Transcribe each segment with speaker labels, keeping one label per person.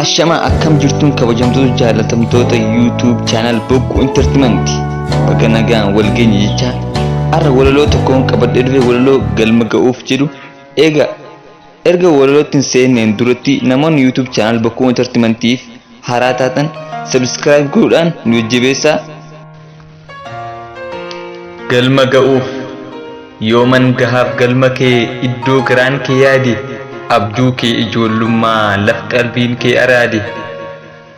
Speaker 1: Ashama akkam jirtuun kabajamtoota jaalatamtoota YouTube channel Bokkuu Entertainment. Bakka nagaan wal geenye jecha har'a walaloo tokkoon qabadhee dhufe walaloo galma ga'uuf jedhu erga walalootiin seenneen duratti namoonni YouTube channel Bokkuu Entertainmentiif haaraa taatan subscribe godhuudhaan nu jajjabeessaa. Galma ga'uuf yooman gahaaf galma kee iddoo garaan kee yaade abjuu kee ijoollummaa laf qalbiin kee araade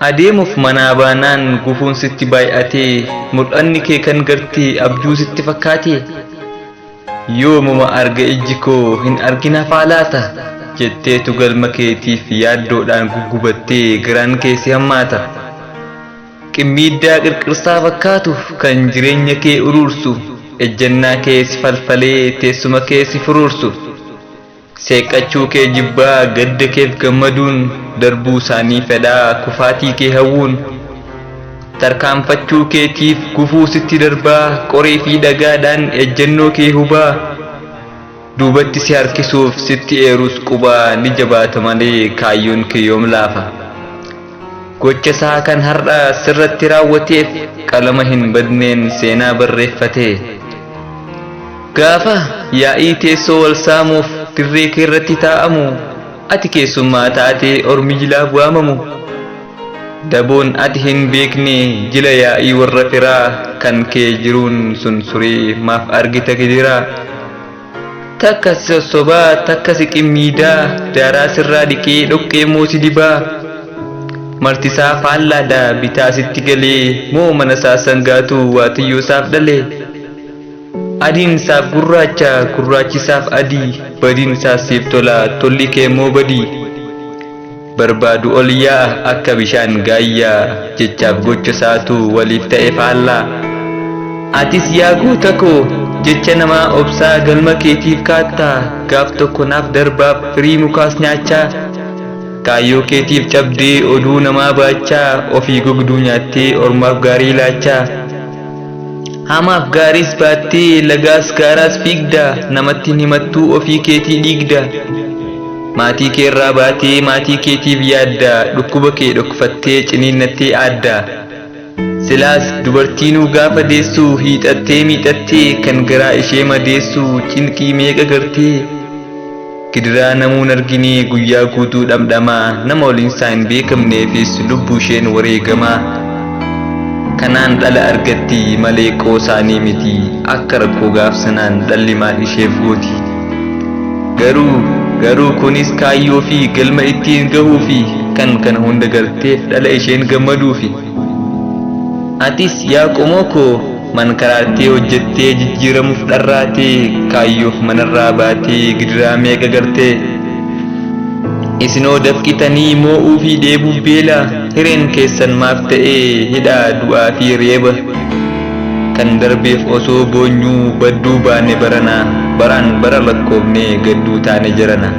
Speaker 1: adeemuuf manaa baanaan gufuun sitti baay'atee mul'anni kee kan gartee abjuu sitti fakkaate yoomuma arga ijji koo hin argina faalaata jetteetu galma keetiif yaaddoodhaan guggubattee garaan kee si hammaata qimmiiddaa qirqirsaa fakkaatuuf kan jireenya kee uruursu ejjannaa kee si falfalee teessuma kee si furuursu seeqachuu kee jibbaa gadda keef gammaduun darbuu isaanii fedhaa kufaatii kee hawwuun tarkaanfachuu keetiif gufuu sitti darbaa qoree fi dhagaadhaan ejjennoo kee hubaa duubatti si harkisuuf sitti eerus qubaa ni jabaata malee kaayyoon kee yoom laafa gocha isaa kan har'a sirratti raawwateef qalama hin badneen seenaa barreeffatee gaafa yaa'ii teessoo wal saamuuf dirree kee irratti taa'amu ati keessummaa taatee ormi jilaaf waamamu daboon ati hin beekne jila yaa'ii warra firaa kan kee jiruun sun suree maaf argita gidiraa takka si sossobaa takka si qimmiidaa daaraa sirraa dhiqee dhoqqee moosi dibaa martisaa faallaadhaa bitaa sitti galee moo mana isaa sangaatu waatiyyoo isaaf dhalee adiin isaaf gurraacha gurraachi isaaf adii badiin isaaf siif tola tolli kee immoo badii barbaadu ol yaa'a akka bishaan gaayyaa jechaaf gocha isaatu waliif ta'e faallaa atis yaa goota koo jecha namaa obsaa galma keetiif kaattaa gaaf tokko naaf darbaaf firii mukaas nyaachaa kaayyoo keetiif cabdee oduu namaa baachaa ofii gogduu nyaattee ormaaf gaarii laachaa hamaaf gaariis baattee lagaas gaaraas fiigda namatti himattuu ofii keetii dhiigda maatii kee irraa baatee maatii keetiif yaadda dhukkuba kee dhokfattee ciniinnattee aadda silaas dubartiinuu gaafa deessuu hiixattee miixattee kan garaa ishee madeessuu cinqii meeqa gartee gidiraa namuun arginee guyyaa guutuu dhamdhamaa nama waliinsaa hin beekamneefis lubbuu isheen wareegamaa kanaan dhala argatti malee qoosaanii miti akka rakkoo gaafsanaan dhalli maal isheef gooti garuu kunis kaayyoo fi galma ittiin gahuu fi kan kana hunda garteef dhala isheen gammaduufi atis yaa qomoo koo mankaraartee hojjettee jijjiiramuuf dharraatee kaayyoof manarraa baatee gidiraa meeqa gartee isinoo dafqitanii moo'uu fi dheebuuf beela hireen keessan maaf ta'ee hidhaa du'aa fi reeba kan darbeef osoo boonyuu badduu baane baraan bara lakkoofnee gadduu taane jarana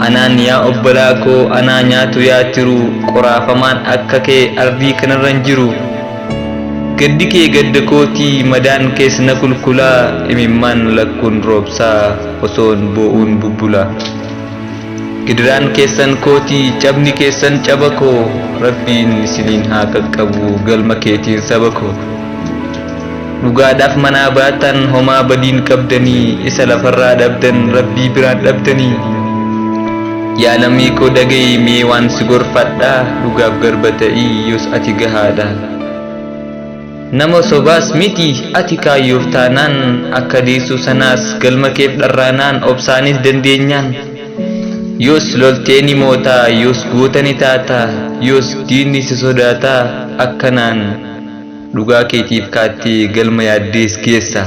Speaker 1: anaan yaa obbolaa koo anaa nyaatu yaa tiru qoraafamaan akka kee ardii kanarra hin jiru gaddi kee gadda kootii madaan keessna kulkulaa imimmaan lakkuun roobsaa osoon boo'uun bubbula gidiraan keessan kootii cabni keessan caba koo rabbiin isiniin haa qaqqabu galma keetiin saba koo dhugaadhaaf manaa baatan homaa badiin qabdanii isa lafarraa dhabdan rabbii biraan dhabdanii yaa lammii koo dhaga'i mee waan si gorfadhaa dhugaaf garba ta'ii yoos ati gahaadha nama sobaas miti ati kaayyoof taanaan akka deessuu sanaas galma keef dharraanaan obsaanis dandeenyaan yoos lolteeni mootaa yoos gootani taataa yoos diinni si sodaataa akkanaan dhugaa keetiif kaattee galma yaaddees geessa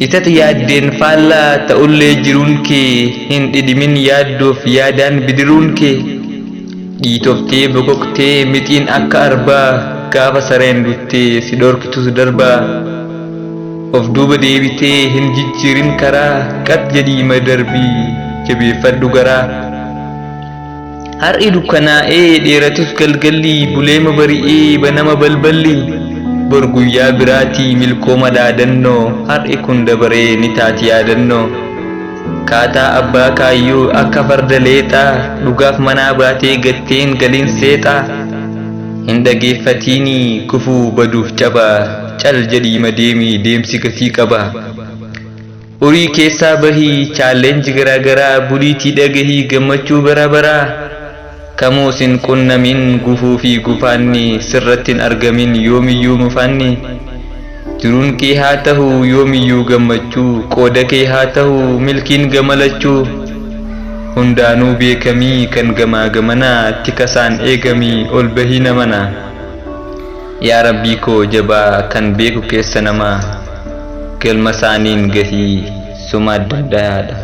Speaker 1: itata yaaddeen faallaa ta'ullee jiruun kee hin dhidhimin yaaddoof yaadaan bidiruun kee dhiitoftee bokoktee mixiin akka arbaa gaafa sareen duttee si dhorkitus darbaa of duuba deebitee hin jijjiirin karaa qat jedhiima darbii jabeeffadhu garaa har'i dukkanaa'ee dheeratus galgalli buleema bari'ee banama balballi bor guyyaa biraatii milkooma dhaadannoo har'i kun dabaree ni taati yaadannoo kaataa abbaa kaayyuu akka farda leexaa dhugaaf manaa baatee gatteen galiin seexaa hin dhageeffatiinii kufuu baduuf cabaa cal jedhii madeemii deemsi gatii qaba urii keessaa bahii chaallenji garaagaraa buliitii dhagahii gammachuu bara baraa kamuus hin qunnamin gufuu fi gufaanni sirrattiin argamin yoomiyyuu mufanni jiruun kee haa ta'u yoomiyyuu gammachuu qooda kee haa ta'u milkiin gamalachuu hundaanuu beekamii kan gamaa gamanaa tikasaan eegamii ol bahii namana yaa rabbii koo jabaa kan beeku keessa namaa galma isaaniin gahii sumaa dandayaadha.